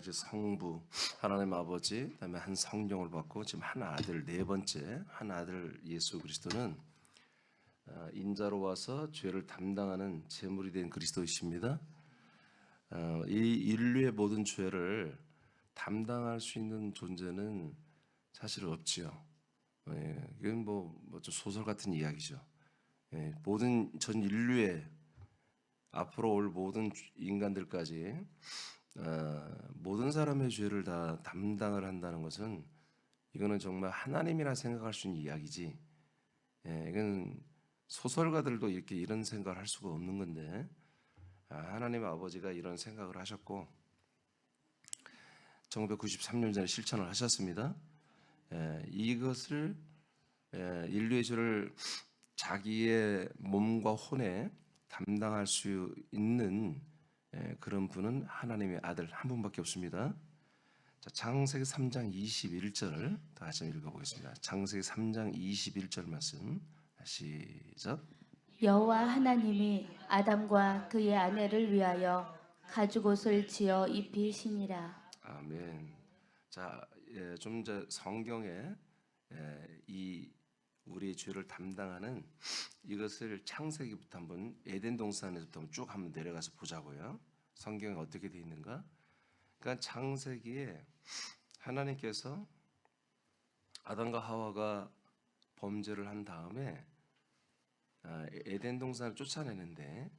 가지 성부 하나님 아버지, 그다음에 한 성령을 받고 지금 한 아들, 네 번째 한 아들 예수 그리스도는 인자로 와서 죄를 담당하는 제물이 된 그리스도이십니다. 이 인류의 모든 죄를 담당할 수 있는 존재는 사실 없지요. 이건 좀 소설 같은 이야기죠. 모든 전 인류의 앞으로 올 모든 인간들까지 모든 사람의 죄를 다 담당을 한다는 것은 이거는 정말 하나님이라 생각할 수 있는 이야기지. 이건 소설가들도 이렇게 이런 생각을 할 수가 없는 건데 하나님 아버지가 이런 생각을 하셨고 1993년 전에 실천을 하셨습니다. 이것을 인류의 죄를 자기의 몸과 혼에 담당할 수 있는 그런 분은 하나님의 아들 한 분밖에 없습니다. 자, 창세기 3장 21절 다시 한번 읽어보겠습니다. 창세기 3장 21절 말씀 시작. 여호와 하나님이 아담과 그의 아내를 위하여 가죽옷을 지어 입히시니라. 아멘. 자, 좀 전 성경에 이 우리의 죄를 담당하는 이것을 창세기부터 한번 에덴 동산에서부터 쭉 한번 내려가서 보자고요. 성경에 어떻게 되어 있는가? 그러니까 창세기에 하나님께서 아담과 하와가 범죄를 한 다음에 에덴 동산을 쫓아내는데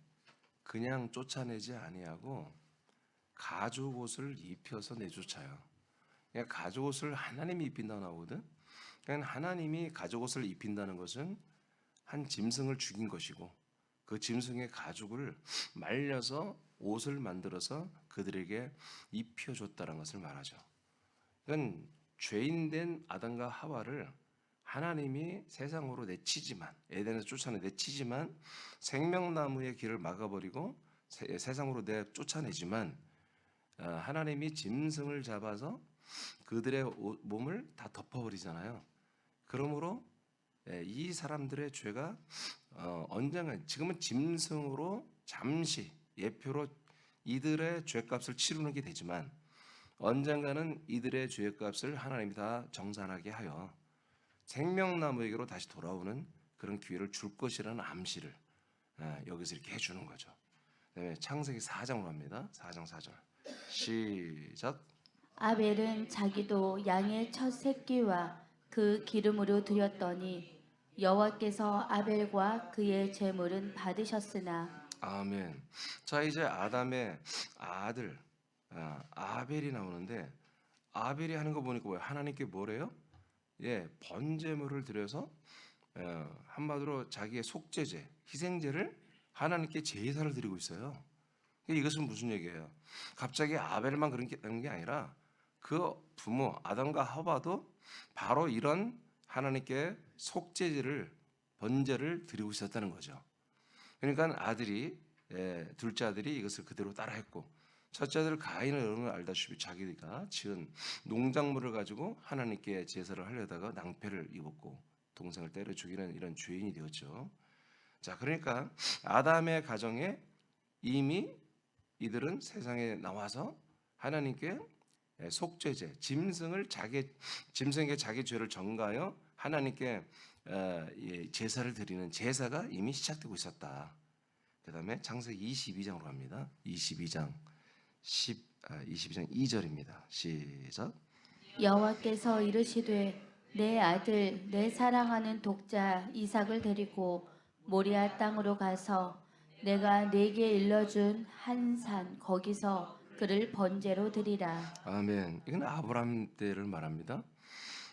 그냥 쫓아내지 아니하고 가죽옷을 입혀서 내쫓아요. 그러니까 가죽옷을 하나님이 입힌다고 나오거든. 그러니까 하나님이 가죽옷을 입힌다는 것은 한 짐승을 죽인 것이고 그 짐승의 가죽을 말려서 옷을 만들어서 그들에게 입혀줬다는 것을 말하죠. 그건 죄인된 아담과 하와를 하나님이 세상으로 내치지만 에덴에서 쫓아내 내치지만 생명나무의 길을 막아버리고 세상으로 쫓아내지만 하나님이 짐승을 잡아서 그들의 몸을 다 덮어버리잖아요. 그러므로 이 사람들의 죄가 언젠가 지금은 짐승으로 잠시 예표로 이들의 죄값을 치르는 게 되지만 언젠가는 이들의 죄값을 하나님이 다 정산하게 하여 생명나무에게로 다시 돌아오는 그런 기회를 줄 것이라는 암시를 여기서 이렇게 해주는 거죠. 그다음에 창세기 4장으로 합니다. 4장 4절 시작. 아벨은 자기도 양의 첫 새끼와 그 기름으로 드렸더니 여호와께서 아벨과 그의 제물은 받으셨으나. 아멘. 자, 이제 아담의 아들 아벨이 나오는데 아벨이 하는 거 보니까 뭐예요? 하나님께 뭐래요? 번제물을 드려서 한마디로 자기의 속죄제, 희생제를 하나님께 제사를 드리고 있어요. 이것은 무슨 얘기예요? 갑자기 아벨만 그런 게 아니라 그 부모 아담과 하와도 바로 이런 하나님께 속죄제를 번제를 드리고 있었다는 거죠. 그러니까 아들이 둘째 아들이 이것을 그대로 따라했고 첫째 아들 가인은 여러분 알다시피 자기가 지은 농작물을 가지고 하나님께 제사를 하려다가 낭패를 입었고 동생을 때려 죽이는 이런 죄인이 되었죠. 자, 그러니까 아담의 가정에 이미 이들은 세상에 나와서 하나님께 속죄제, 짐승에게 자기 죄를 전가하여 하나님께 제사를 드리는 제사가 이미 시작되고 있었다. 그 다음에 창세기 22장으로 갑니다. 22장 2절입니다. 시작. 여호와께서 이르시되 내 아들 내 사랑하는 독자 이삭을 데리고 모리아 땅으로 가서 내가 네게 일러준 한 산 거기서 그를 번제로 드리라. 아멘. 이건 아브라함 때를 말합니다.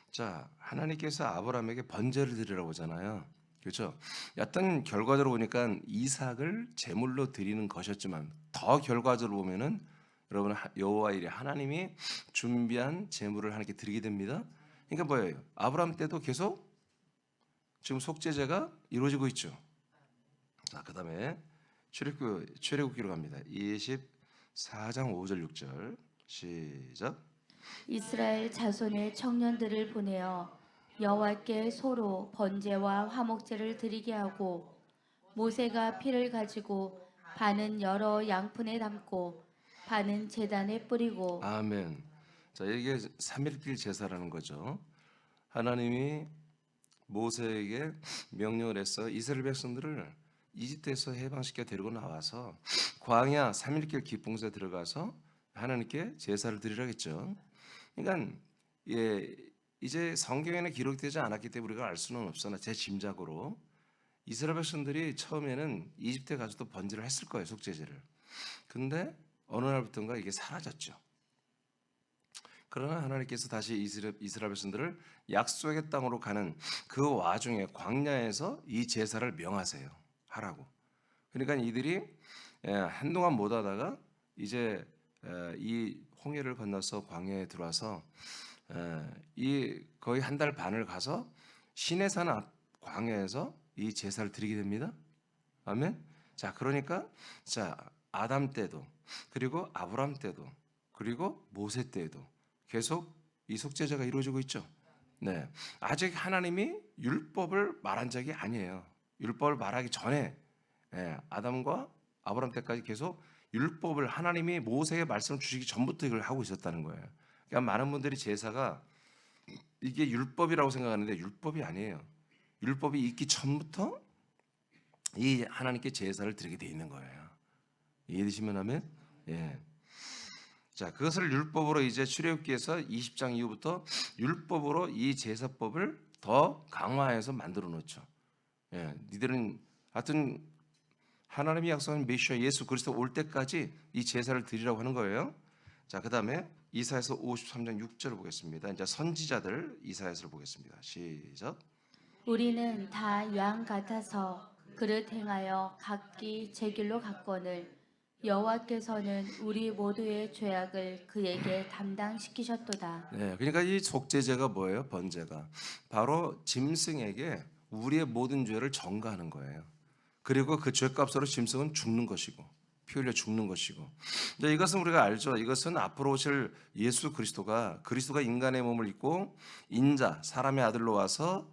자, 하나님께서 아브라함에게 번제를 드리라고 하잖아요. 그렇죠? 어떤 결과적으로 보니까 이삭을 제물로 드리는 것이었지만 더 결과적으로 보면은 여러분 여호와 이레 하나님이 준비한 제물을 하나님께 드리게 됩니다. 그러니까 뭐예요? 아브라함 때도 계속 지금 속죄제가 이루어지고 있죠. 자, 그다음에 출애굽기로 갑니다. 24장 5절 6절 시작. 이스라엘 자손의 청년들을 보내어 여호와께 소로 번제와 화목제를 드리게 하고 모세가 피를 가지고 반은 여러 양푼에 담고 반은 제단에 뿌리고 아멘. 자, 이게 삼일길 제사라는 거죠. 하나님이 모세에게 명령을 해서 이스라엘 백성들을 이집트에서 해방시켜 데리고 나와서 광야 삼일길 기풍소에 들어가서 하나님께 제사를 드리라겠죠. 그러니까 이제 성경에는 기록되지 않았기 때문에 우리가 알 수는 없으나 제 짐작으로 이스라엘 백성들이 처음에는 이집트에 가서도 번제를 했을 거예요, 속죄제를. 근데 어느 날부터인가 이게 사라졌죠. 그러나 하나님께서 다시 이스라엘 백성들을 약속의 땅으로 가는 그 와중에 광야에서 이 제사를 명하세요. 하라고. 그러니까 이들이 한동안 못 하다가 이제 이 홍해를 건너서 광야에 들어와서 이 거의 한 달 반을 가서 시내산 앞 광야에서 이 제사를 드리게 됩니다. 아멘. 자, 그러니까 자, 아담 때도 그리고 아브람 때도 그리고 모세 때에도 계속 이 속죄제가 이루어지고 있죠. 네, 아직 하나님이 율법을 말한 적이 아니에요. 율법을 말하기 전에 아담과 아브람 때까지 계속 율법을 하나님이 모세의 말씀을 주시기 전부터 이걸 하고 있었다는 거예요. 그러니까 많은 분들이 제사가 이게 율법이라고 생각하는데 율법이 아니에요. 율법이 있기 전부터 이 하나님께 제사를 드리게 돼 있는 거예요. 이해되시면 하면 예. 자, 그것을 율법으로 이제 출애굽기에서 20장 이후부터 율법으로 이 제사법을 더 강화해서 만들어 놓죠. 예, 니들은 하여튼 하나님이 약속한 메시아 예수 그리스도 올 때까지 이 제사를 드리라고 하는 거예요. 자, 그다음에 이사야서 53장 6절을 보겠습니다. 이제 선지자들 이사야서를 보겠습니다. 시작. 우리는 다 양 같아서 그릇 행하여 각기 제 길로 갔거늘 여호와께서는 우리 모두의 죄악을 그에게 담당시키셨도다. 네, 그러니까 이 속죄제가 뭐예요? 번제가 바로 짐승에게 우리의 모든 죄를 전가하는 거예요. 그리고 그 죄값으로 짐승은 죽는 것이고 피 흘려 죽는 것이고. 이제 이것은 우리가 알죠. 이것은 앞으로 오실 예수 그리스도가 인간의 몸을 입고 인자 사람의 아들로 와서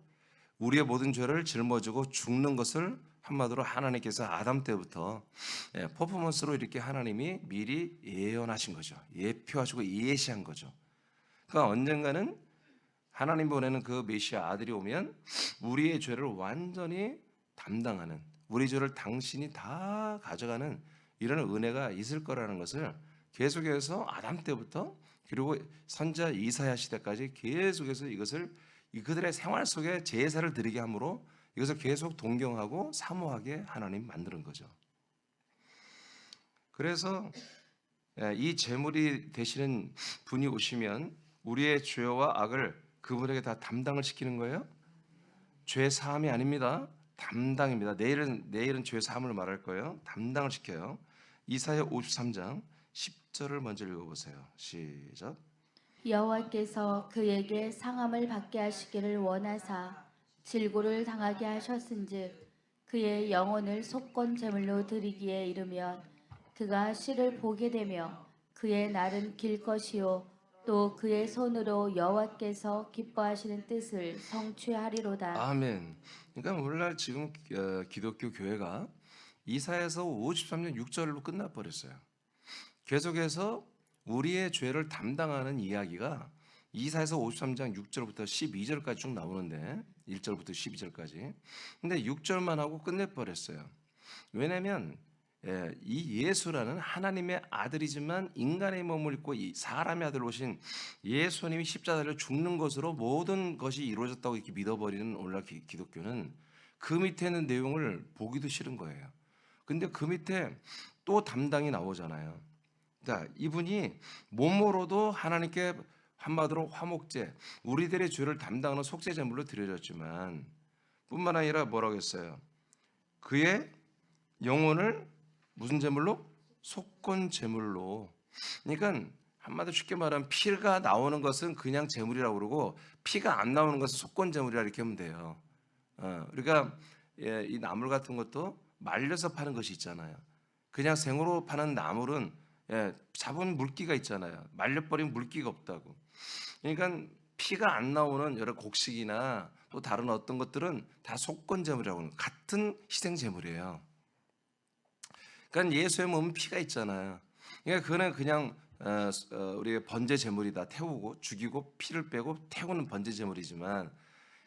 우리의 모든 죄를 짊어지고 죽는 것을 한마디로 하나님께서 아담 때부터 퍼포먼스로 이렇게 하나님이 미리 예언하신 거죠. 예표하시고 예시한 거죠. 그러니까 언젠가는 하나님 보내는 그 메시아 아들이 오면 우리의 죄를 완전히 담당하는, 우리 죄를 당신이 다 가져가는 이런 은혜가 있을 거라는 것을 계속해서 아담 때부터 그리고 선지자 이사야 시대까지 계속해서 이것을 그들의 생활 속에 제사를 드리게 함으로 이것을 계속 동경하고 사모하게 하나님 만드는 거죠. 그래서 이 제물이 되시는 분이 오시면 우리의 죄와 악을 그분에게 다 담당을 시키는 거예요. 죄 사함이 아닙니다. 담당입니다. 내일은 죄 사함을 말할 거예요. 담당을 시켜요. 이사야 53장 10절을 먼저 읽어보세요. 시작. 여호와께서 그에게 상함을 받게 하시기를 원하사 질고를 당하게 하셨은즉 그의 영혼을 속건 제물로 드리기에 이르면 그가 씨를 보게 되며 그의 날은 길 것이요 또 그의 손으로 여호와께서 기뻐하시는 뜻을 성취하리로다. 아멘. 그러니까 오늘날 지금 기독교 교회가 이사야서 53년 6절로 끝나버렸어요. 계속해서 우리의 죄를 담당하는 이야기가 이사야서 53장 6절부터 12절까지 쭉 나오는데 1절부터 12절까지. 근데 6절만 하고 끝내버렸어요. 왜냐하면 이 예수라는 하나님의 아들이지만 인간의 몸을 입고 이 사람의 아들로 오신 예수님이 십자가를 죽는 것으로 모든 것이 이루어졌다고 이렇게 믿어버리는 오늘날 기독교는 그 밑에 있는 내용을 보기도 싫은 거예요. 근데 그 밑에 또 담당이 나오잖아요. 자, 이분이 몸으로도 하나님께 한마디로 화목제, 우리들의 죄를 담당하는 속죄 제물로 드려졌지만 뿐만 아니라 뭐라고 했어요? 그의 영혼을 무슨 제물로? 속건 제물로. 그러니까 한마디로 쉽게 말하면 피가 나오는 것은 그냥 제물이라고 그러고 피가 안 나오는 것은 속건 제물이라 이렇게 하면 돼요. 그러니까 이 나물 같은 것도 말려서 파는 것이 있잖아요. 그냥 생으로 파는 나물은 잡은 물기가 있잖아요. 말려버린 물기가 없다고. 그러니까 피가 안 나오는 여러 곡식이나 또 다른 어떤 것들은 다 속건 제물이라고 하는 같은 희생 제물이에요. 그러니까 예수의 몸은 피가 있잖아요. 그러니까 그는 그냥 우리의 번제 제물이다. 태우고 죽이고 피를 빼고 태우는 번제 제물이지만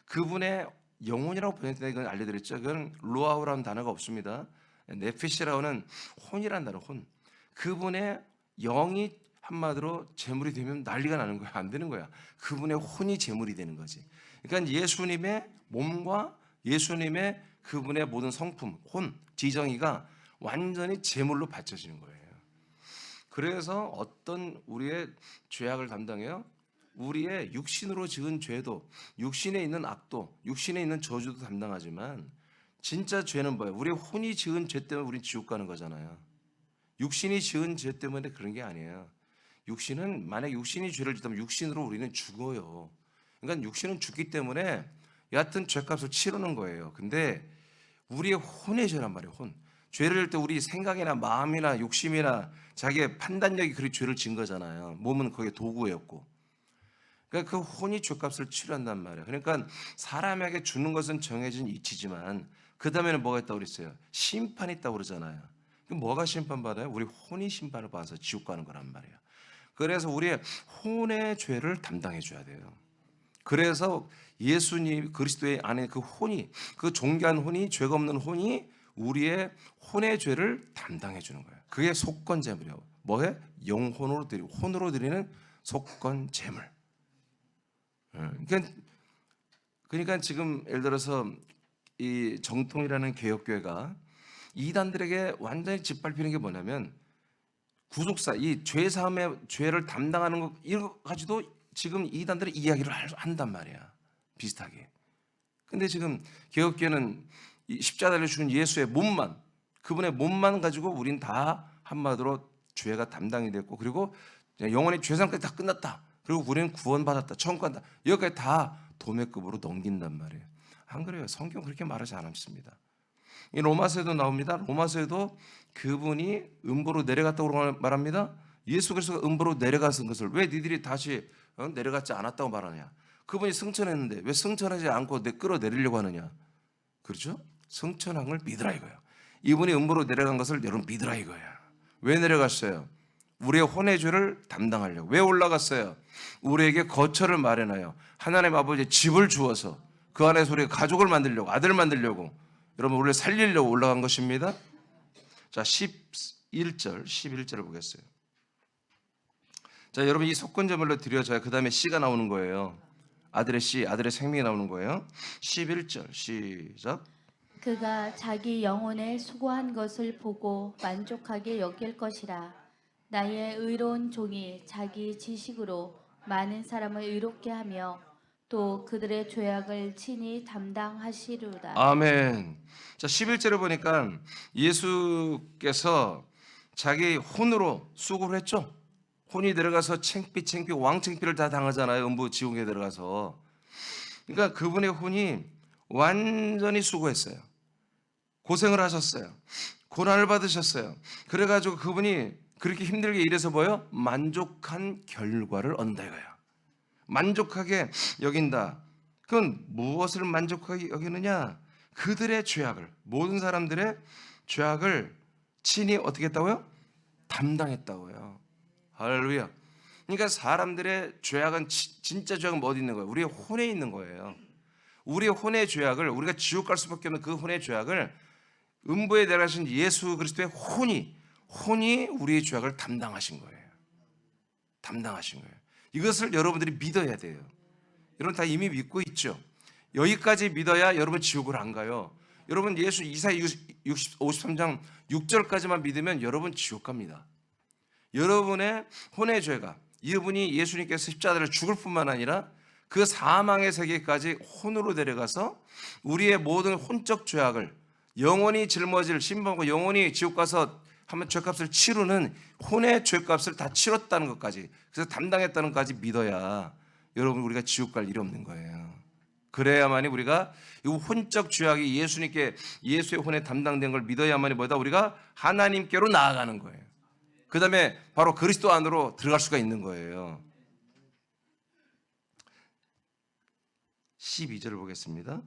그분의 영혼이라고 번역된 이건 알려드렸죠. 그건 로아우라는 단어가 없습니다. 네피시라고는 혼이라는 단어, 혼. 그분의 영이 한마디로 제물이 되면 난리가 나는 거야. 안 되는 거야. 그분의 혼이 제물이 되는 거지. 그러니까 예수님의 몸과 예수님의 그분의 모든 성품, 혼, 지정이가 완전히 제물로 바쳐지는 거예요. 그래서 어떤 우리의 죄악을 담당해요? 우리의 육신으로 지은 죄도, 육신에 있는 악도, 육신에 있는 저주도 담당하지만 진짜 죄는 뭐예요? 우리 혼이 지은 죄 때문에 우린 지옥 가는 거잖아요. 육신이 지은 죄 때문에 그런 게 아니에요. 육신은 만약 육신이 죄를 짓다면 육신으로 우리는 죽어요. 그러니까 육신은 죽기 때문에 여하튼 죄값을 치르는 거예요. 근데 우리의 혼의 죄란 말이에요. 혼. 죄를 질 때 우리 생각이나 마음이나 욕심이나 자기의 판단력이 그리 죄를 진 거잖아요. 몸은 거기에 도구였고. 그러니까 그 혼이 죄값을 치료한단 말이에요. 그러니까 사람에게 주는 것은 정해진 이치지만 그 다음에는 뭐가 있다고 그랬어요? 심판이 있다고 그러잖아요. 그럼 뭐가 심판받아요? 우리 혼이 심판을 받아서 지옥 가는 거란 말이에요. 그래서 우리의 혼의 죄를 담당해 줘야 돼요. 그래서 예수님 그리스도의 안에 그 혼이, 그 존귀한 혼이, 죄가 없는 혼이 우리의 혼의 죄를 담당해 주는 거예요. 그게 속건 제물이에요. 뭐해? 영혼으로 드리고 혼으로 드리는 속건 제물. 그러니까 지금 예를 들어서 이 정통이라는 개혁교회가 이단들에게 완전히 짓밟히는 게 뭐냐면 구속사, 이 죄사함의 죄를 담당하는 것 이거 가지고 지금 이단들의 이야기를 한단 말이야. 비슷하게. 근데 지금 개혁교회는 이 십자가를 죽은 예수의 몸만, 그분의 몸만 가지고 우린 다 한마디로 죄가 담당이 됐고 그리고 영원히 죄상까지 다 끝났다. 그리고 우리는 구원받았다. 천국 간다. 여기까지 다 도매급으로 넘긴단 말이에요. 안 그래요? 성경 그렇게 말하지 않습니다. 이 로마서에도 나옵니다. 로마서에도 그분이 음부로 내려갔다고 말합니다. 예수 그리스도가 음부로 내려가신 것을 왜 니들이 다시 내려갔지 않았다고 말하냐? 그분이 승천했는데 왜 승천하지 않고 끌어내리려고 하느냐? 그렇죠? 승천한 걸 믿으라 이거예요. 이분이 음부로 내려간 것을 여러분 믿으라 이거야. 왜 내려갔어요? 우리의 혼의 죄를 담당하려고. 왜 올라갔어요? 우리에게 거처를 마련하여 하나님 아버지의 집을 주어서 그 안에서 우리가 가족을 만들려고, 아들 만들려고, 여러분 우리를 살리려고 올라간 것입니다. 자, 11절을 보겠어요. 자, 여러분 이 속건제물로 드려져야 그 다음에 씨가 나오는 거예요. 아들의 씨, 아들의 생명이 나오는 거예요. 11절 시작. 그가 자기 영혼에 수고한 것을 보고 만족하게 여길 것이라. 나의 의로운 종이 자기 지식으로 많은 사람을 의롭게 하며 또 그들의 죄악을 친히 담당하시리로다. 아멘. 자, 11절을 보니까 예수께서 자기 혼으로 수고를 했죠. 혼이 들어가서 창피 왕창피를 다 당하잖아요. 음부 지옥에 들어가서. 그러니까 그분의 혼이 완전히 수고했어요. 고생을 하셨어요. 고난을 받으셨어요. 그래가지고 그분이 그렇게 힘들게 일해서 뭐요? 만족한 결과를 얻는다 이거야. 만족하게 여긴다. 그건 무엇을 만족하게 여기느냐? 그들의 죄악을, 모든 사람들의 죄악을 친히 어떻게 했다고요? 담당했다고요. 할렐루야. 그러니까 사람들의 죄악은 진짜 죄악은 어디 있는 거예요? 우리의 혼에 있는 거예요. 우리의 혼의 죄악을, 우리가 지옥 갈 수밖에 없는 그 혼의 죄악을 음부에 내려가신 예수 그리스도의 혼이 우리의 죄악을 담당하신 거예요. 담당하신 거예요. 이것을 여러분들이 믿어야 돼요. 여러분 다 이미 믿고 있죠. 여기까지 믿어야 여러분 지옥을 안 가요. 여러분 예수 이사야 53장 6절까지만 믿으면 여러분 지옥 갑니다. 여러분의 혼의 죄가, 이분이 예수님께서 십자가를 죽을 뿐만 아니라 그 사망의 세계까지 혼으로 데려가서 우리의 모든 혼적 죄악을 영원히 짊어질 신방과 영원히 지옥 가서 한번 죄값을 치르는 혼의 죄값을 다 치렀다는 것까지, 그래서 담당했다는 것까지 믿어야 여러분 우리가 지옥 갈 일이 없는 거예요. 그래야만이 우리가 이 혼적 죄악이 예수님께 예수의 혼에 담당된 걸 믿어야만이 뭐다? 우리가 하나님께로 나아가는 거예요. 그 다음에 바로 그리스도 안으로 들어갈 수가 있는 거예요. 12절을 보겠습니다.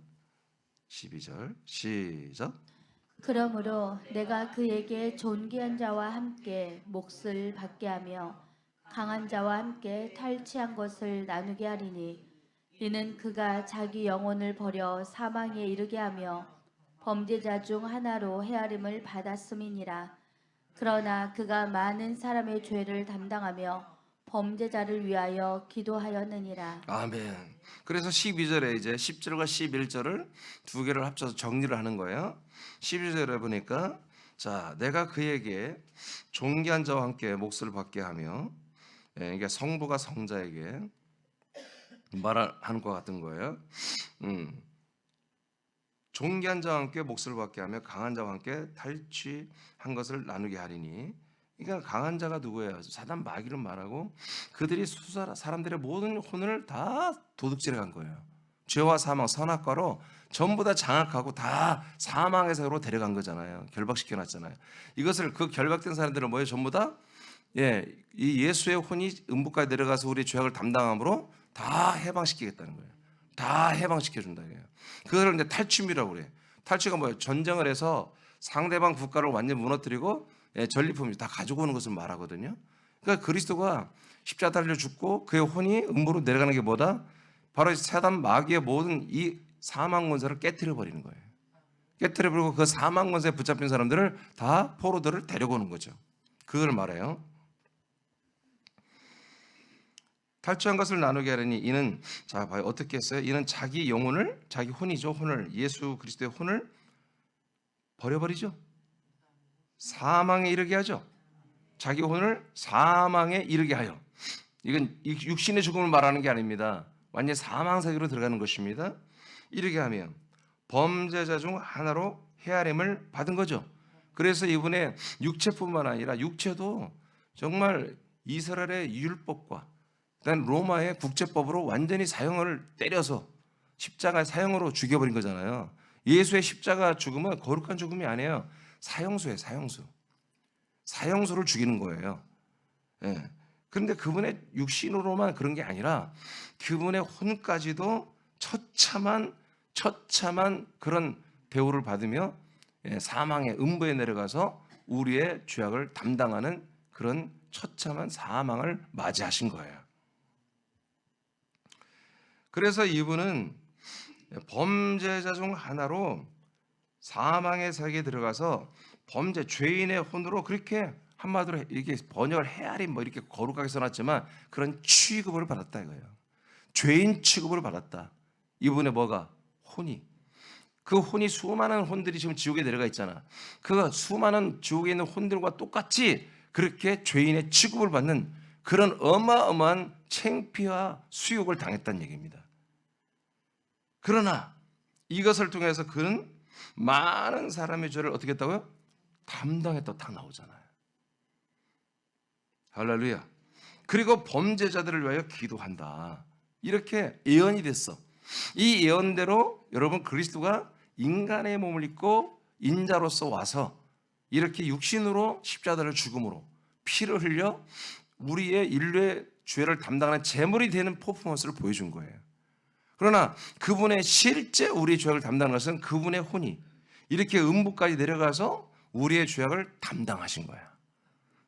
12절 시작. 그러므로 내가 그에게 존귀한 자와 함께 몫을 받게 하며 강한 자와 함께 탈취한 것을 나누게 하리니 이는 그가 자기 영혼을 버려 사망에 이르게 하며 범죄자 중 하나로 헤아림을 받았음이니라. 그러나 그가 많은 사람의 죄를 담당하며 범죄자를 위하여 기도하였느니라. 아멘. 그래서 12절에 이제 10절과 11절을 두 개를 합쳐서 정리를 하는 거예요. 12절에 보니까 자, 내가 그에게 존귀한 자와 함께 몫을 받게 하며, 이게 성부가 성자에게 말하는 것 같은 거예요. 존귀한 자와 함께 몫을 받게 하며 강한 자와 함께 탈취한 것을 나누게 하리니, 그러니까 강한 자가 누구예요? 사단 마귀를 말하고 그들이 사람들의 모든 혼을 다 도둑질해 간 거예요. 죄와 사망, 선악과로 전부 다 장악하고 다 사망의 세계로 데려간 거잖아요. 결박시켜 놨잖아요. 이것을 그 결박된 사람들은 뭐예요? 전부 다 이 예수의 혼이 음부까지 내려가서 우리 죄악을 담당함으로 다 해방시키겠다는 거예요. 다 해방시켜 준다 이거예요. 그걸 이제 탈취미라고 그래요. 탈취가 뭐예요? 전쟁을 해서 상대방 국가를 완전히 무너뜨리고 전리품을 다 가지고 오는 것을 말하거든요. 그러니까 그리스도가 십자가 달려 죽고 그의 혼이 음부로 내려가는 게 뭐다? 바로 사단 마귀의 모든 이 사망 권세를 깨뜨려 버리는 거예요. 깨뜨려 버리고 그 사망 권세에 붙잡힌 사람들을 다 포로들을 데려오는 거죠. 그걸 말해요. 탈취한 것을 나누게 하려니 이는, 자 봐요, 어떻게 했어요? 이는 자기 영혼을, 자기 혼이죠, 혼을, 예수 그리스도의 혼을 버려버리죠. 사망에 이르게 하죠. 자기 혼을 사망에 이르게 하여. 이건 육신의 죽음을 말하는 게 아닙니다. 완전히 사망 세계로 들어가는 것입니다. 이르게 하며 범죄자 중 하나로 헤아림을 받은 거죠. 그래서 이분의 육체뿐만 아니라 육체도 정말 이스라엘의 율법과 그다음 로마의 국제법으로 완전히 사형을 때려서 십자가 사형으로 죽여버린 거잖아요. 예수의 십자가 죽음은 거룩한 죽음이 아니에요. 사형수예요, 사형수. 사형수를 죽이는 거예요. 예. 그런데 그분의 육신으로만 그런 게 아니라 그분의 혼까지도 처참한 그런 대우를 받으며 사망의 음부에 내려가서 우리의 죄악을 담당하는 그런 처참한 사망을 맞이하신 거예요. 그래서 이분은 범죄자 중 하나로 사망의 세계에 들어가서 범죄, 죄인의 혼으로, 그렇게 한마디로 이렇게 번역을 헤아림 뭐 이렇게 거룩하게 써놨지만 그런 취급을 받았다 이거예요. 죄인 취급을 받았다. 이분의 뭐가? 혼이. 그 혼이 수많은 혼들이 지금 지옥에 내려가 있잖아. 그 수많은 지옥에 있는 혼들과 똑같이 그렇게 죄인의 취급을 받는 그런 어마어마한 창피와 수욕을 당했다는 얘기입니다. 그러나 이것을 통해서 그는 많은 사람의 죄를 어떻게 했다고요? 담당했다고 딱 나오잖아요. 할렐루야. 그리고 범죄자들을 위하여 기도한다. 이렇게 예언이 됐어. 이 예언대로 여러분 그리스도가 인간의 몸을 입고 인자로서 와서 이렇게 육신으로 십자가를 죽음으로 피를 흘려 우리의 인류의 죄를 담당하는 제물이 되는 퍼포먼스를 보여준 거예요. 그러나 그분의 실제 우리의 죄악을 담당하는 것은 그분의 혼이 이렇게 음부까지 내려가서 우리의 죄악을 담당하신 거야.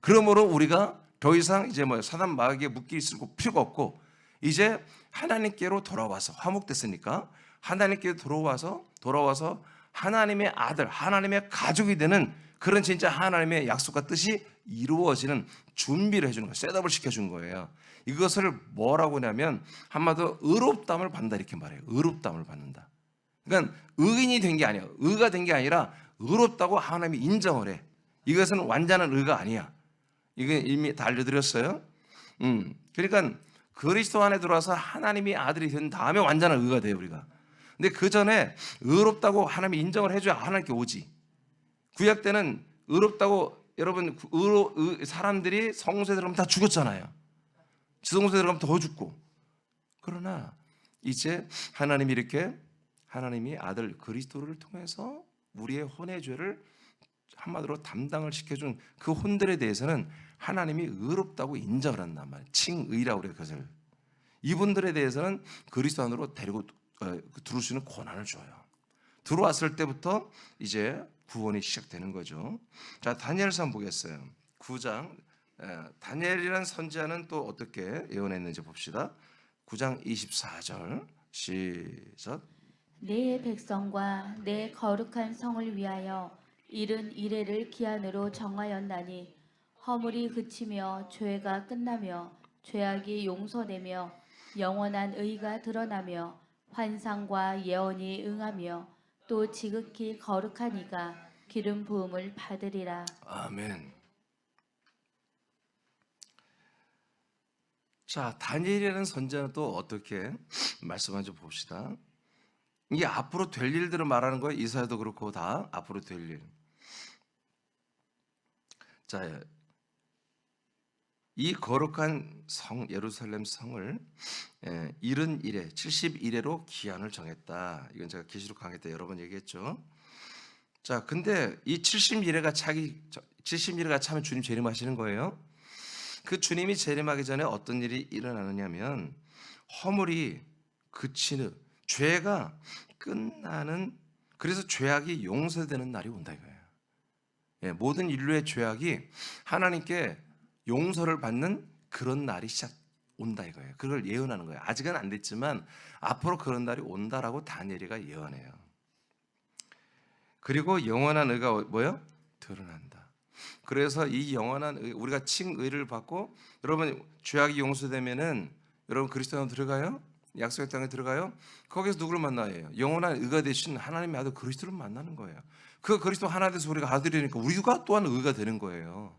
그러므로 우리가 더 이상 이제 사단 마귀에 묶여 있을 필요가 없고 이제 하나님께로 돌아와서 화목됐으니까 하나님께 돌아와서 하나님의 아들, 하나님의 가족이 되는 그런 진짜 하나님의 약속과 뜻이 이루어지는 준비를 해주는 거예요. 셋업을 시켜준 거예요. 이것을 뭐라고 하냐면 한마디로 의롭다함을 받는다 이렇게 말해요. 의롭다함을 받는다. 그러니까 의인이 된 게 아니야. 의가 된 게 아니라 의롭다고 하나님이 인정을 해. 이것은 완전한 의가 아니야. 이게 이미 다 알려드렸어요. 그러니까 그리스도 안에 들어와서 하나님이 아들이 된 다음에 완전한 의가 돼요 우리가. 근데 그 전에 의롭다고 하나님이 인정을 해줘야 하나님께 오지. 구약 때는 의롭다고 여러분 사람들이 성소에 들어가면 다 죽었잖아요. 지성소에 들어가면 더 죽고. 그러나 이제 하나님이 이렇게 하나님이 아들 그리스도를 통해서 우리의 혼의 죄를 한마디로 담당을 시켜준 그 혼들에 대해서는 하나님이 의롭다고 인정을 한단 말이에요. 칭의라고 그래요. 그것을. 이분들에 대해서는 그리스도 안으로 데리고 들어올 수 있는 권한을 줘요. 들어왔을 때부터 이제 구원이 시작되는 거죠. 자, 다니엘서 한번 보겠어요. 9장. 다니엘이라는 선지자는 또 어떻게 예언했는지 봅시다. 9장 24절 시작. 내 백성과 내 거룩한 성을 위하여 이른 이레를 기한으로 정하였나니 허물이 그치며 죄가 끝나며 죄악이 용서되며 영원한 의가 드러나며 환상과 예언이 응하며 또 지극히 거룩한 이가 기름 부음을 받으리라. 아멘. 자, 다니엘이라는 선지자는 또 어떻게 말씀하는지 봅시다. 이게 앞으로 될 일들을 말하는 거예요. 이사야도 그렇고 다 앞으로 될 일. 자, 이 거룩한 성 예루살렘 성을 71회 71회로 기한을 정했다. 이건 제가 계시록 강의 때 여러 번 얘기했죠. 자, 근데 이 71회가 71회가 차면 주님 재림하시는 거예요. 그 주님이 재림하기 전에 어떤 일이 일어나느냐면 허물이 그치는, 죄가 끝나는, 그래서 죄악이 용서되는 날이 온다 이거예요. 모든 인류의 죄악이 하나님께 용서를 받는 그런 날이 온다 이거예요. 그걸 예언하는 거예요. 아직은 안 됐지만 앞으로 그런 날이 온다라고 다니엘이가 예언해요. 그리고 영원한 의가 뭐요? 드러난다. 그래서 이 영원한 의, 우리가 칭의를 받고, 여러분 죄악이 용서되면은 여러분 그리스도로 들어가요? 약속의 땅에 들어가요? 거기서 누구를 만나요? 영원한 의가 되신 하나님의 아들 그리스도를 만나는 거예요. 그 그리스도 하나 돼서 우리가 아들이니까 우리가 또한 의가 되는 거예요.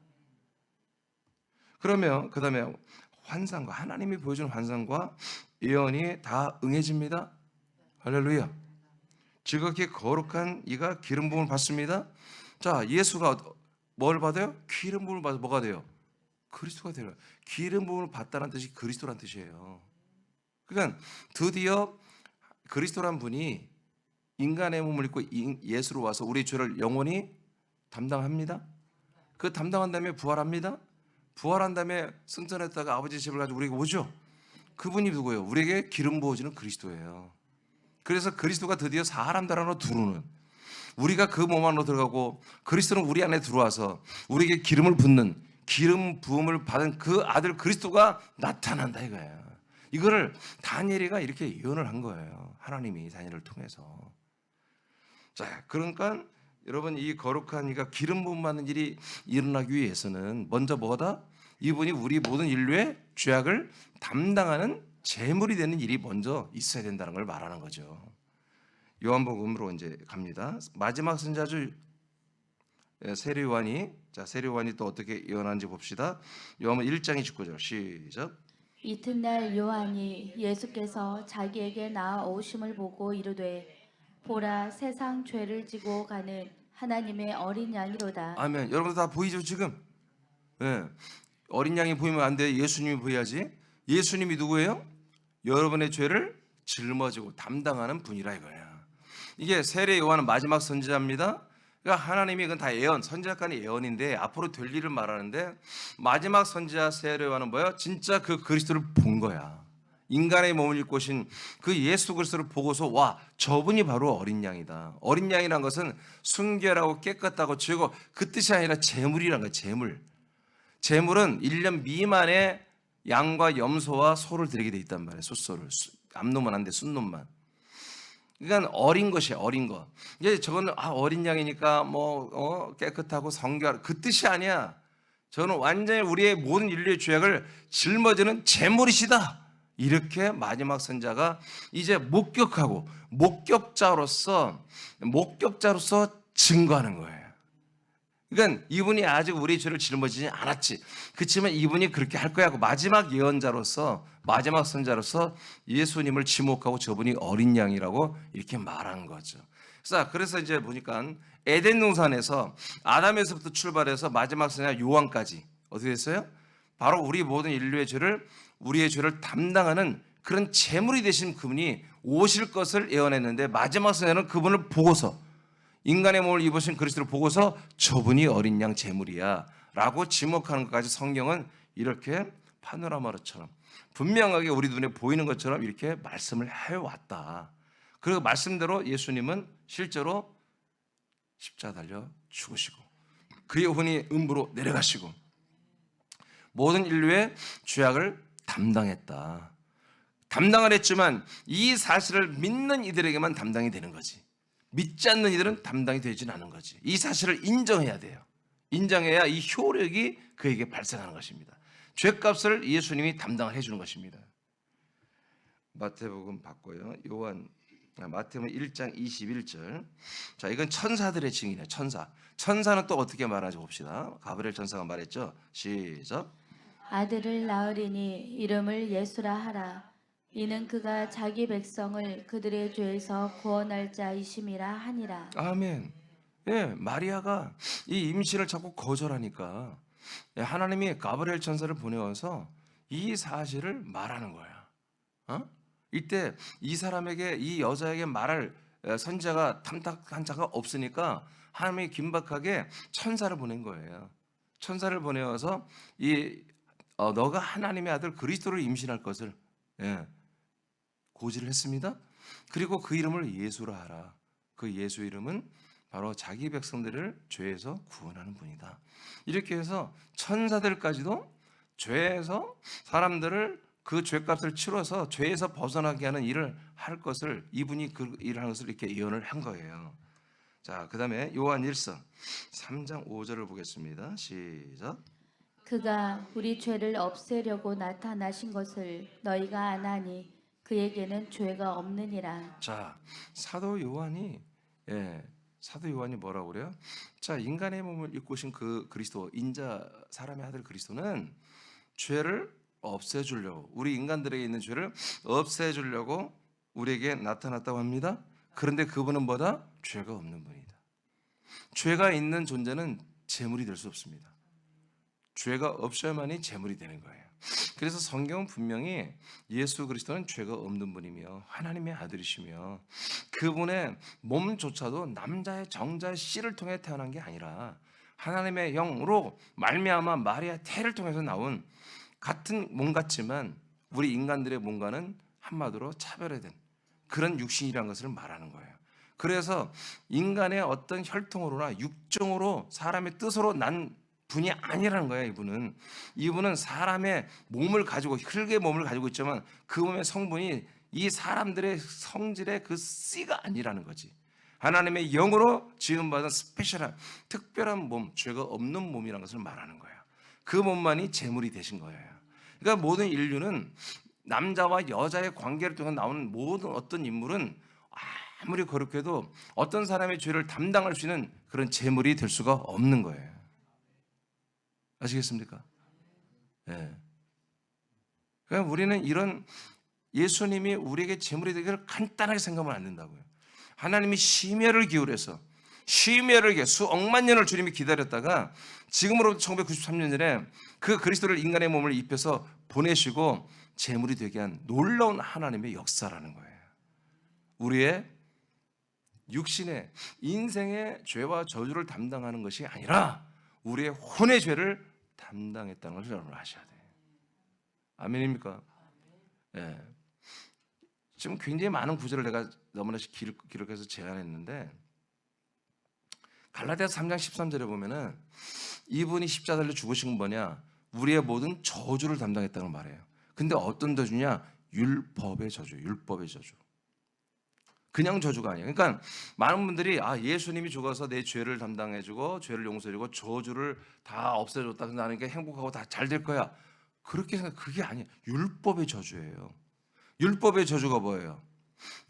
그러면 그 다음에 환상과, 하나님이 보여주는 환상과 예언이 다 응해집니다. 할렐루야. 지극히 거룩한 이가 기름 부음을 받습니다. 자, 예수가 뭘 받아요? 기름 부음을 받아 뭐가 돼요? 그리스도가 돼요. 기름 부음을 받다는 뜻이 그리스도란 뜻이에요. 그러니까 드디어 그리스도란 분이 인간의 몸을 입고 예수로 와서 우리 죄를 영원히 담당합니다. 그 담당한 다음에 부활합니다. 부활한 다음에 승천했다가 아버지 집을 가지고 우리에게 오죠. 그분이 누구예요? 우리에게 기름 부어주는 그리스도예요. 그래서 그리스도가 드디어 사람들 안으로 들어오는, 우리가 그 몸 안으로 들어가고 그리스도는 우리 안에 들어와서 우리에게 기름을 붓는, 기름 부음을 받은 그 아들 그리스도가 나타난다 이거예요. 이거를 다니엘이가 이렇게 예언을 한 거예요. 하나님이 다니엘을 통해서. 자, 그러니까 여러분 이 거룩한 이가 기름 부음 받는 일이 일어나기 위해서는 먼저 뭐다? 이분이 우리 모든 인류의 죄악을 담당하는 제물이 되는 일이 먼저 있어야 된다는 걸 말하는 거죠. 요한복음으로 이제 갑니다. 마지막 선지자주 세례 요한이, 자, 세례 요한이 또 어떻게 예언하는지 봅시다. 요한복음 1장 29절 시작. 이튿날 요한이 예수께서 자기에게 나아오심을 보고 이르되 보라 세상 죄를 지고 가는 하나님의 어린 양이로다. 아멘. 여러분 다 보이죠 지금? 네. 어린 양이 보이면 안 돼. 예수님이 보여야지. 예수님이 누구예요? 여러분의 죄를 짊어지고 담당하는 분이라 이거야. 이게 세례 요한은 마지막 선지자입니다. 그러니까 하나님이 그건 다 예언, 선지자간의 예언인데 앞으로 될 일을 말하는데, 마지막 선지자 세례 요한은 뭐야? 진짜 그 그리스도를 본 거야. 인간의 몸을 입고 오신 그 예수 그리스도를 보고서 와, 저분이 바로 어린 양이다. 어린 양이란 것은 순결하고 깨끗하고 죄고, 그 뜻이 아니라 제물이란 거야. 제물. 제물은 1년 미만의 양과 염소와 소를 드리게 돼 있단 말이에요. 숫소를. 암놈은 안 돼. 순놈만. 그러니까 어린 것이에요. 어린 것. 이제 저거는 어린 양이니까 깨끗하고 성결, 그 뜻이 아니야. 저는 완전히 우리의 모든 인류의 죄악을 짊어지는 제물이시다. 이렇게 마지막 선자가 이제 목격하고 목격자로서 증거하는 거예요. 그러니까 이분이 아직 우리의 죄를 짊어지지 않았지. 그렇지만 이분이 그렇게 할 거야 하고 마지막 예언자로서, 마지막 선자로서 예수님을 지목하고 저분이 어린 양이라고 이렇게 말한 거죠. 그래서 이제 보니까 에덴 동산에서 아담에서부터 출발해서 마지막 선자 요한까지 어떻게 됐어요? 바로 우리 모든 인류의 죄를, 우리의 죄를 담당하는 그런 제물이 되신 그분이 오실 것을 예언했는데, 마지막 선자는 그분을 보고서, 인간의 몸을 입으신 그리스도를 보고서 저분이 어린 양 제물이야 라고 지목하는 것까지 성경은 이렇게 파노라마처럼 분명하게 우리 눈에 보이는 것처럼 이렇게 말씀을 해왔다. 그리고 말씀대로 예수님은 실제로 십자가 달려 죽으시고 그의 혼이 음부로 내려가시고 모든 인류의 죄악을 담당했다. 담당을 했지만 이 사실을 믿는 이들에게만 담당이 되는 거지. 믿지 않는 이들은 담당이 되지는 않은 거지. 이 사실을 인정해야 돼요. 인정해야 이 효력이 그에게 발생하는 것입니다. 죄값을 예수님이 담당을 해주는 것입니다. 마태복음 바꿔요. 마태복음 1장 21절. 자, 이건 천사들의 증인이에요. 천사는 또 어떻게 말하지 봅시다. 가브리엘 천사가 말했죠. 시작. 아들을 낳으리니 이름을 예수라 하라. 이는 그가 자기 백성을 그들의 죄에서 구원할 자이심이라 하니라. 아멘. 예, 마리아가 이 임신을 자꾸 거절하니까 하나님이 가브리엘 천사를 보내어서 이 사실을 말하는 거야. 이때 이 사람에게 이 여자에게 말할 선지자가 탐탁한 자가 없으니까 하나님이 긴박하게 천사를 보낸 거예요. 천사를 보내어서 너가 하나님의 아들 그리스도를 임신할 것을 고지를 했습니다. 그리고 그 이름을 예수라 하라. 그 예수 이름은 바로 자기 백성들을 죄에서 구원하는 분이다. 이렇게 해서 천사들까지도 죄에서 사람들을 그 죄값을 치러서 죄에서 벗어나게 하는 일을 할 것을 이분이 그 일을 하는 것을 이렇게 예언을 한 거예요. 자, 그다음에 요한 1서 3장 5절을 보겠습니다. 시작. 그가 우리 죄를 없애려고 나타나신 것을 너희가 아나니 그에게는 죄가 없느니라. 자, 사도 요한이 뭐라고 그래요? 자, 인간의 몸을 입고 오신 그 그리스도, 인자 사람의 아들 그리스도는 죄를 없애주려고, 우리 인간들에게 있는 죄를 없애주려고 우리에게 나타났다고 합니다. 그런데 그분은 뭐다? 죄가 없는 분이다. 죄가 있는 존재는 제물이 될 수 없습니다. 죄가 없어야만이 제물이 되는 거예요. 그래서 성경은 분명히 예수 그리스도는 죄가 없는 분이며 하나님의 아들이시며 그분의 몸조차도 남자의 정자의 씨를 통해 태어난 게 아니라 하나님의 영으로 말미암아 마리아 태를 통해서 나온 같은 몸 같지만 우리 인간들의 몸과는 한마디로 차별화된 그런 육신이라는 것을 말하는 거예요. 그래서 인간의 어떤 혈통으로나 육정으로 사람의 뜻으로 난 분이 아니라는 거예요. 이분은 사람의 몸을 가지고 흙의 몸을 가지고 있지만 그 몸의 성분이 이 사람들의 성질의 그 씨가 아니라는 거지. 하나님의 영으로 지음받은 스페셜한 특별한 몸, 죄가 없는 몸이라는 것을 말하는 거예요. 그 몸만이 제물이 되신 거예요. 그러니까 모든 인류는 남자와 여자의 관계를 통해 나오는 모든 어떤 인물은 아무리 거룩해도 어떤 사람의 죄를 담당할 수 있는 그런 제물이 될 수가 없는 거예요. 아시겠습니까? 네. 그러니까 우리는 이런 예수님이 우리에게 제물이 되기를 간단하게 생각하면 안 된다고요. 하나님이 심혈을 기울여서 수억만 년을 주님이 기다렸다가 지금으로부터 1993년 전에 그 그리스도를 인간의 몸을 입혀서 보내시고 제물이 되게 한 놀라운 하나님의 역사라는 거예요. 우리의 육신의 인생의 죄와 저주를 담당하는 것이 아니라 우리의 혼의 죄를 담당했다는 것을 여러분 아셔야 돼요. 아멘입니까? 네. 지금 굉장히 많은 구절을 내가 너무나 기록해서 제안했는데 갈라디아서 3장 13절에 보면은 이분이 십자가 달려 죽으신 건 뭐냐? 우리의 모든 저주를 담당했다는 말이에요. 근데 어떤 저주냐? 율법의 저주. 그냥 저주가 아니에요. 그러니까 많은 분들이 예수님이 죽어서 내 죄를 담당해주고 죄를 용서해주고 저주를 다 없애줬다. 그래서 나는 행복하고 다 잘 될 거야. 그렇게 생각 그게 아니에요. 율법의 저주예요. 율법의 저주가 뭐예요?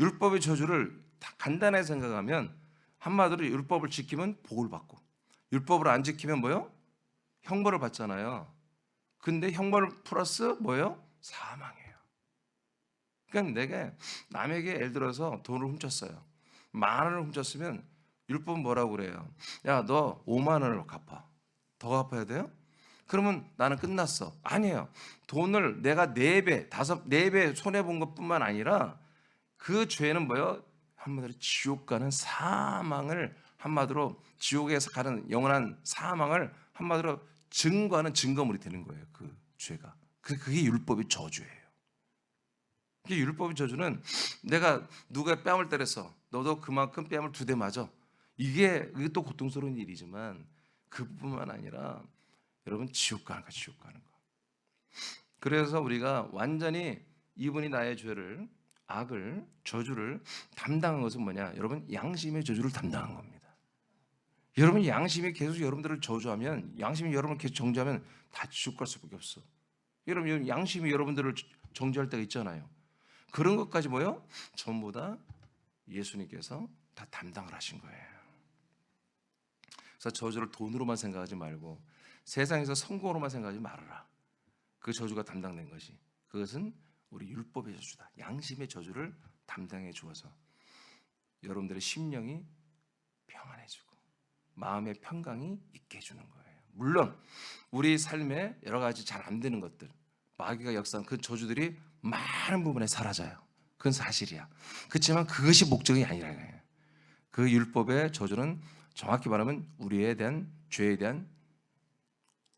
율법의 저주를 간단하게 생각하면 한마디로 율법을 지키면 복을 받고 율법을 안 지키면 뭐요? 형벌을 받잖아요. 근데 형벌 플러스 뭐예요? 사망이에요. 그러니까 내가 남에게 예를 들어서 돈을 훔쳤어요. 10,000원을 훔쳤으면 율법은 뭐라고 그래요? 야, 너 50,000원을 갚아. 더 갚아야 돼요? 그러면 나는 끝났어. 아니에요. 돈을 내가 4배, 4배 손해본 것뿐만 아니라 그 죄는 뭐예요? 한마디로 지옥 가는 사망을 한마디로 지옥에서 가는 영원한 사망을 한마디로 증거하는 증거물이 되는 거예요. 그 죄가. 그게 율법의 저주예요. 이 율법의 저주는 내가 누가 뺨을 때렸어. 너도 그만큼 뺨을 2대 맞아. 이게 또 고통스러운 일이지만 그뿐만 아니라 여러분 지옥 가는 거, 지옥 가는 거. 그래서 우리가 완전히 이분이 나의 죄를, 악을, 저주를 담당한 것은 뭐냐? 여러분 양심의 저주를 담당한 겁니다. 여러분 양심이 계속 여러분들을 저주하면, 양심이 여러분을 계속 정죄하면 다 지옥 갈 수밖에 없어. 여러분 양심이 여러분들을 정죄할 때가 있잖아요. 그런 것까지 뭐요? 전부 다 예수님께서 다 담당을 하신 거예요. 그래서 저주를 돈으로만 생각하지 말고 세상에서 성공으로만 생각하지 말아라. 그 저주가 담당된 것이, 그것은 우리 율법의 저주다. 양심의 저주를 담당해 주어서 여러분들의 심령이 평안해지고 마음의 평강이 있게 해주는 거예요. 물론 우리 삶에 여러 가지 잘 안 되는 것들, 마귀가 역사한 그 저주들이 많은 부분에 사라져요. 그건 사실이야. 그렇지만 그것이 목적이 아니라는 거예요. 그 율법의 저주는 정확히 말하면 우리에 대한 죄에 대한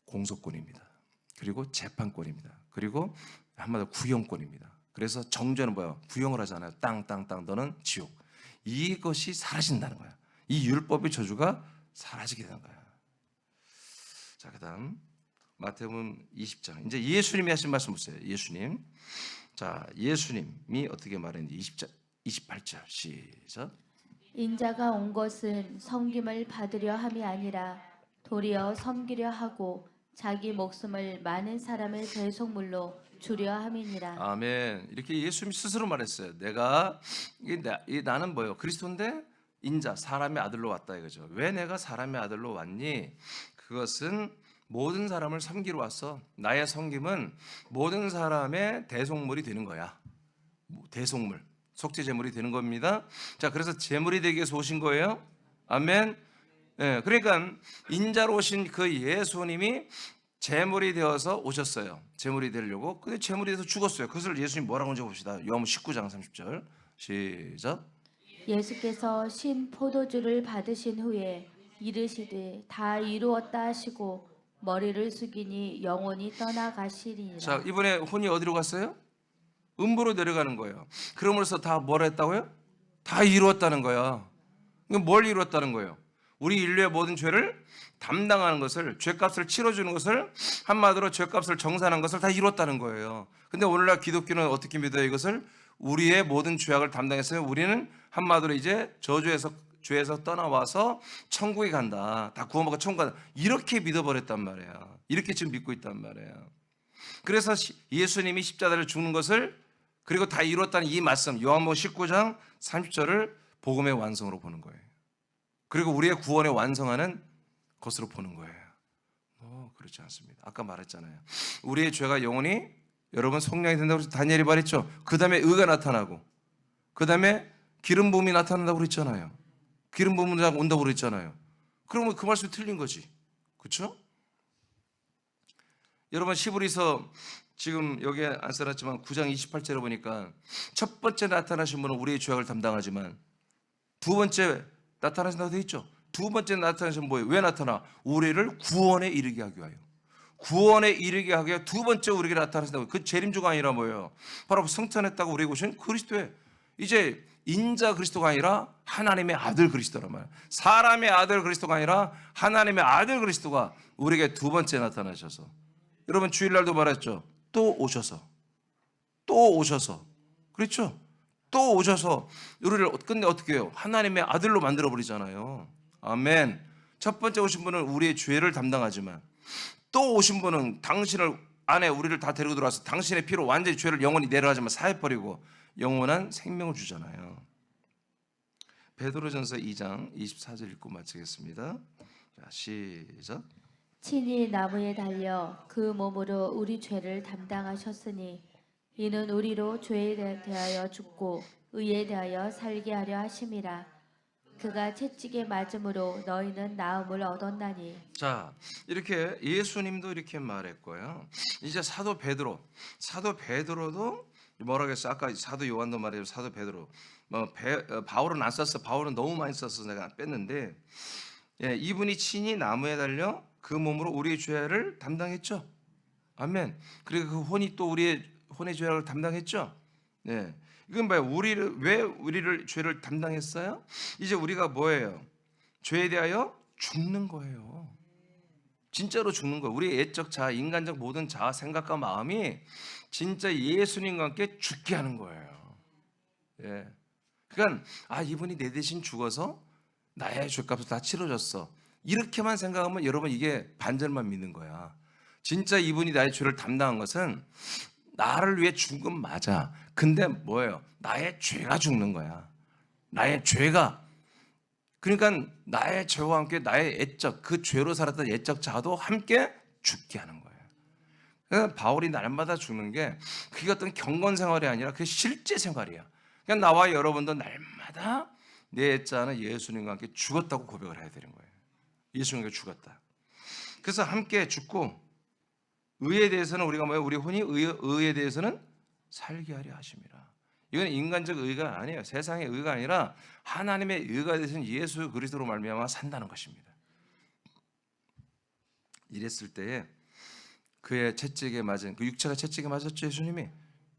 공소권입니다. 그리고 재판권입니다. 그리고 한마디로 구형권입니다. 그래서 정죄는 뭐예요? 구형을 하잖아요. 땅 너는 지옥. 이것이 사라진다는 거야. 이 율법의 저주가 사라지게 되는 거야. 자, 그다음 마태복음 20장. 이제 예수님이 하신 말씀 보세요. 예수님. 자, 예수님이 어떻게 말했는지 20장 28절 시작. 인자가 온 것은 섬김을 받으려 함이 아니라 도리어 섬기려 하고 자기 목숨을 많은 사람의 대속물로 주려 함이니라. 아멘. 이렇게 예수님 스스로 말했어요. 나는 뭐예요? 그리스도인데 인자, 사람의 아들로 왔다 이거죠. 왜 내가 사람의 아들로 왔니? 그것은 모든 사람을 섬기러 왔어. 나의 섬김은 모든 사람의 대속물이 되는 거야. 대속물, 속죄 제물이 되는 겁니다. 자, 그래서 제물이 되기 위해서 오신 거예요. 아멘. 예, 그러니까 인자로 오신 그 예수님이 제물이 되어서 오셨어요. 제물이 되려고. 근데 제물이 돼서 죽었어요. 그것을 예수님 뭐라고 하는지 봅시다. 요한복음 19장 30절 시작. 예수께서 신 포도주를 받으신 후에 이르시되 다 이루었다 하시고 머리를 숙이니 영혼이 떠나가시리니라. 자, 이번에 혼이 어디로 갔어요? 음부로 내려가는 거예요. 그러면서 다 뭘 했다고요? 다 이루었다는 거야. 뭘 이루었다는 거예요? 우리 인류의 모든 죄를 담당하는 것을, 죄값을 치러주는 것을, 한마디로 죄값을 정산한 것을 다 이뤘다는 거예요. 근데 오늘날 기독교는 어떻게 믿어요? 이것을 우리의 모든 죄악을 담당했어요. 우리는 한마디로 이제 저주에서, 죄에서 떠나와서 천국에 간다. 다 구원받고 천국 간다. 이렇게 믿어버렸단 말이에요. 이렇게 지금 믿고 있단 말이에요. 그래서 예수님이 십자가를 죽는 것을, 그리고 다 이뤘다는 이 말씀, 요한복음 19장 30절을 복음의 완성으로 보는 거예요. 그리고 우리의 구원의 완성하는 것으로 보는 거예요. 그렇지 않습니다. 아까 말했잖아요. 우리의 죄가 영원히 여러분 속량이 된다고 해서 다니엘이 말했죠. 그 다음에 의가 나타나고, 그 다음에 기름 부음이 나타난다고 그랬잖아요. 기름 부음이 온다고 그랬잖아요. 그러면 그 말씀이 틀린 거지. 그렇죠? 여러분 히브리서 지금 여기에 안 써놨지만 9장 28절에 보니까 첫 번째 나타나신 분은 우리의 죄악을 담당하지만 두 번째 나타나신다고 되어 있죠. 두 번째 나타나신 뭐예요? 왜 나타나? 우리를 구원에 이르게 하기 위하여. 구원에 이르게 하기 위하여 두 번째 우리에게 나타나신다고. 그 재림주가 아니라 뭐예요? 바로 승천했다고 우리에게 오신 그리스도의, 이제 인자 그리스도가 아니라 하나님의 아들 그리스도란 말이에요. 사람의 아들 그리스도가 아니라 하나님의 아들 그리스도가 우리에게 두 번째 나타나셔서, 여러분 주일날도 말했죠. 또 오셔서 그렇죠? 또 오셔서 우리를 끝내 어떻게 해요? 하나님의 아들로 만들어 버리잖아요. 아멘. 첫 번째 오신 분은 우리의 죄를 담당하지만 또 오신 분은 당신을 안에 우리를 다 데리고 들어와서 당신의 피로 완전히 죄를 영원히 내려가지만 사해버리고 영원한 생명을 주잖아요. 베드로전서 2장 24절 읽고 마치겠습니다. 자, 시작. 친히 나무에 달려 그 몸으로 우리 죄를 담당하셨으니 이는 우리로 죄에 대하여 죽고 의에 대하여 살게 하려 하심이라. 그가 채찍에 맞음으로 너희는 나음을 얻었나니. 자, 이렇게 예수님도 이렇게 말했고요. 이제 사도 베드로도 뭐라고 했어? 아까 사도 요한도 말해요. 사도 베드로. 바울은 안 썼어. 바울은 너무 많이 썼어. 내가 뺐는데, 예, 이분이 친히 나무에 달려 그 몸으로 우리의 죄를 담당했죠. 아멘. 그리고 그 혼이 또 우리의 혼의 죄악을 담당했죠. 네. 이건 뭐예요? 왜 우리를 죄를 담당했어요? 이제 우리가 뭐예요? 죄에 대하여 죽는 거예요. 진짜로 죽는 거예요. 우리의 애적 자아, 인간적 모든 자아, 생각과 마음이 진짜 예수님과 함께 죽게 하는 거예요. 예. 그러니까 이분이 내 대신 죽어서 나의 죄값을 다 치러줬어. 이렇게만 생각하면 여러분 이게 반절만 믿는 거야. 진짜 이분이 나의 죄를 담당한 것은 나를 위해 죽은 건 맞아. 근데 뭐예요? 나의 죄가 죽는 거야. 나의 죄가. 그러니까 나의 죄와 함께 나의 애적, 그 죄로 살았던 애적 자도 함께 죽게 하는 거예요. 그러니까 바울이 날마다 죽는 게 그게 어떤 경건 생활이 아니라 그게 실제 생활이야. 그러니까 나와 여러분도 날마다 내 애자는 예수님과 함께 죽었다고 고백을 해야 되는 거예요. 예수님과 죽었다. 그래서 함께 죽고 의에 대해서는 우리가 뭐예요? 우리 혼이 의에 대해서는 살게 하려 하심이라. 이건 인간적 의가 아니에요. 세상의 의가 아니라 하나님의 의가 되신 예수 그리스도로 말미암아 산다는 것입니다. 이랬을 때에 그의 채찍에 맞은 그 육체가 채찍에 맞았죠, 예수님이.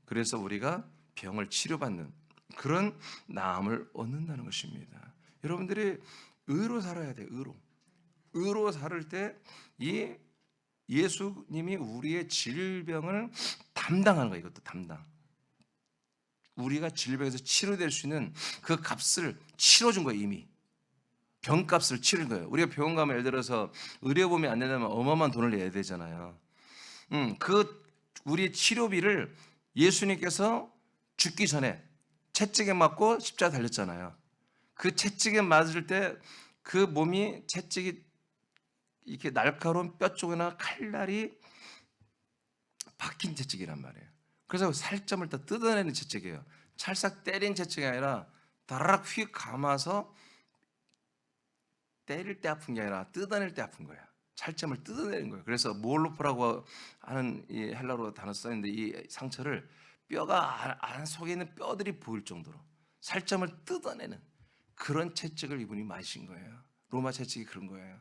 그래서 우리가 병을 치료받는 그런 나음을 얻는다는 것입니다. 여러분들이 의로 살아야 돼요. 의로 살을 때 이 예수님이 우리의 질병을 담당하는 거예요. 이것도 담당. 우리가 질병에서 치료될 수 있는 그 값을 치러준 거예요. 이미 병값을 치른 거예요. 우리가 병원 가면 예를 들어서 의료보험이 안 된다면 어마어마한 돈을 내야 되잖아요. 그 우리의 치료비를 예수님께서 죽기 전에 채찍에 맞고 십자가 달렸잖아요. 그 채찍에 맞을 때 그 몸이 채찍이 이렇게 날카로운 뼈 쪽이나 칼날이 박힌 채찍이란 말이에요. 그래서 살점을 다 뜯어내는 채찍이에요. 찰싹 때린 채찍이 아니라 다라락 휙 감아서 때릴 때 아픈 게 아니라 뜯어낼 때 아픈 거예요. 살점을 뜯어내는 거예요. 그래서 모올로프라고 하는 이 헬라로 단어 써있는데 이 상처를 뼈가 안 속에 있는 뼈들이 보일 정도로 살점을 뜯어내는 그런 채찍을 이분이 맞으신 거예요. 로마 채찍이 그런 거예요.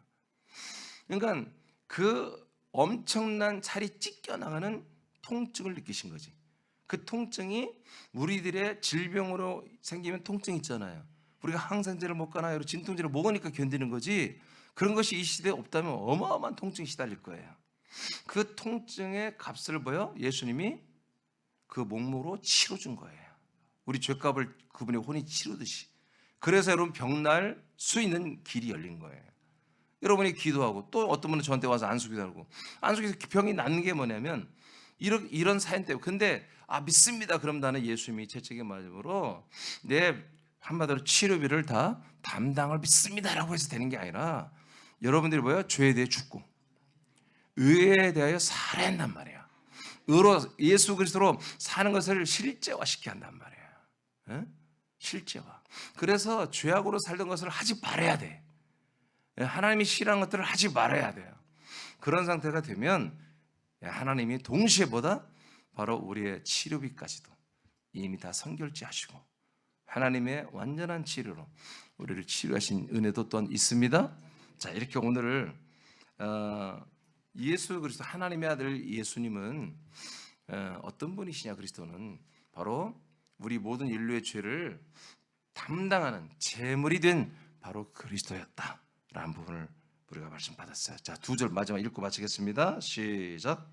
그러니까 그 엄청난 살이 찢겨나가는 통증을 느끼신 거지. 그 통증이 우리들의 질병으로 생기면 통증 있잖아요. 우리가 항생제를 먹거나 여러 진통제를 먹으니까 견디는 거지. 그런 것이 이 시대에 없다면 어마어마한 통증이 시달릴 거예요. 그 통증의 값을 뭐요? 예수님이 그 목으로 치러준 거예요. 우리 죄값을 그분의 혼이 치르듯이. 그래서 여러분 병날 수 있는 길이 열린 거예요. 여러분이 기도하고 또 어떤 분은 저한테 와서 안수기도 하고 안수기에서 병이 낫는 게 뭐냐면 이런 사연 때문에. 근데 믿습니다. 그럼 나는 예수님이 채찍에 맞음으로 내 한마디로 치료비를 다 담당을 믿습니다라고 해서 되는 게 아니라 여러분들이 뭐예요? 죄에 대해 죽고 의에 대하여 살아야 한단 말이에요. 의로 예수 그리스도로 사는 것을 실제화시켜야 한단 말이에요. 에? 실제화. 그래서 죄악으로 살던 것을 하지 말아야 돼. 하나님이 싫어하는 것들을 하지 말아야 돼요. 그런 상태가 되면 하나님이 동시에 뭐다? 바로 우리의 치료비까지도 이미 다 선결제하시고 하나님의 완전한 치료로 우리를 치료하신 은혜도 또한 있습니다. 자, 이렇게 오늘을 예수 그리스도 하나님의 아들 예수님은 어떤 분이시냐? 그리스도는 바로 우리 모든 인류의 죄를 담당하는 제물이 된 바로 그리스도였다라는 부분을 우리가 말씀 받았어요. 자, 2절 마지막 읽고 마치겠습니다. 시작.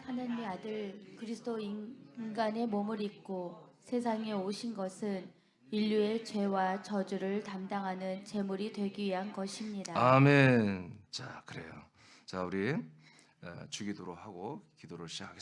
하나님의 아들 그리스도 인간의 몸을 입고 세상에 오신 것은 인류의 죄와 저주를 담당하는 제물이 되기 위한 것입니다. 아멘. 자, 그래요. 자, 우리 주기도로 하고 기도를 시작하겠습니다.